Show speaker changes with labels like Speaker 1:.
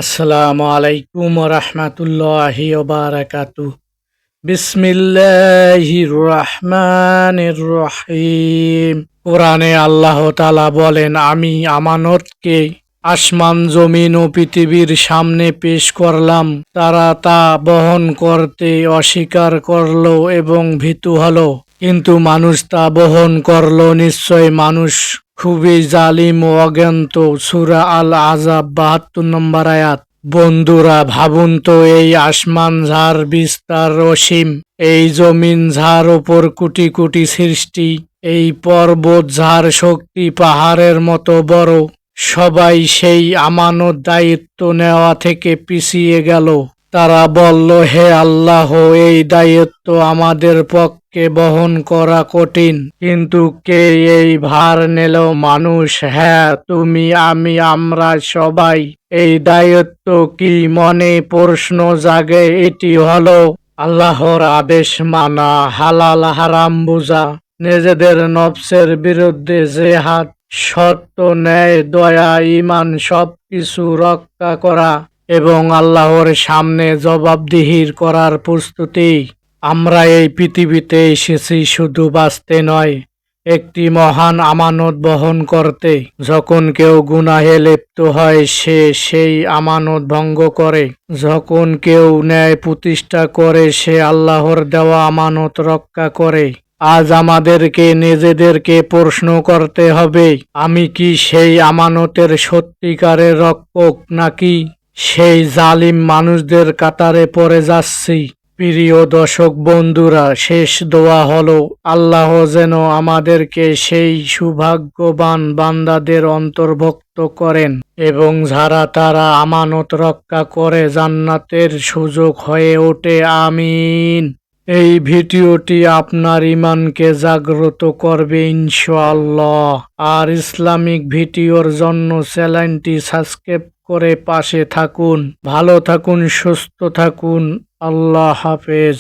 Speaker 1: আসসালামু আলাইকুম রহমতুল্লাহি বারাকাতু। বিসমিল্লাহির রহমানির রহিম। কোরআনে আল্লাহ তাআলা বলেন, আমি আমানতকে আসমান জমিন ও পৃথিবীর সামনে পেশ করলাম। তারা তা বহন করতে অস্বীকার করল এবং ভীতু হলো, কিন্তু মানুষ তা বহন করল। নিশ্চয় মানুষ খুবই জালিম ও অজ্ঞাত। সূরা আল আহজাব ৭২ নম্বর আয়াত। বন্ধুরা, ভাবুন তো, এই আসমান ঝাড় বিস্তার অসীম, এই জমিন ঝাড় ওপর কোটি কোটি সৃষ্টি, এই পর্বত ঝাড় শক্তি পাহাড়ের মতো বড়, সবাই সেই আমানত দায়িত্ব নেওয়া থেকে পিছিয়ে গেল। তারা বলল, হে আল্লাহ, এই দায়িত্ব আমাদের পক্ষে বহন করা কঠিন। কিন্তু কে এই ভার নিল? মানুষ। হ্যাঁ, তুমি, আমি, আমরা সবাই। এই দায়িত্ব কি? মনে প্রশ্ন জাগে। এটি হলো আল্লাহর আদেশ মানা, হালাল হারাম বোঝা, নিজেদের নফসের বিরুদ্ধে জেহাদ, সত্য, ন্যায়, দয়া, ঈমান সবকিছু রক্ষা করা এবং আল্লাহর সামনে জবাবদিহি করার প্রস্তুতি। আমরা এই পৃথিবীতে এসেছি শুধু বাঁচতে নয়, একটি মহান আমানত বহন করতে। যখন কেউ গুনাহে লিপ্ত হয়, সে সেই আমানত ভঙ্গ করে। যখন কেউ ন্যায় প্রতিষ্ঠা করে, সে আল্লাহর দেওয়া আমানত রক্ষা করে। আজ আমাদেরকে নিজেদেরকে প্রশ্ন করতে হবে, আমি কি সেই আমানতের সত্যিকারের রক্ষক, নাকি সেই জালিম মানুষদের কাতারে পড়ে যাচ্ছি? প্রিয় দর্শক বন্ধুরা, শেষ দোয়া হলো, আল্লাহ যেন আমাদেরকে সেই সৌভাগ্যবান বান্দাদের অন্তর্ভুক্ত করেন এবং যারা তারা আমানত রক্ষা করে জান্নাতের সুযোগ হয়ে ওঠে। আমিন। এই ভিডিওটি আপনার ঈমানকে জাগ্রত করবে ইনশাআল্লাহ। আর ইসলামিক ভিডিওর জন্য চ্যানেলটি সাবস্ক্রাইব করে পাশে থাকুন। ভালো থাকুন, সুস্থ থাকুন। আল্লাহ হাফেজ।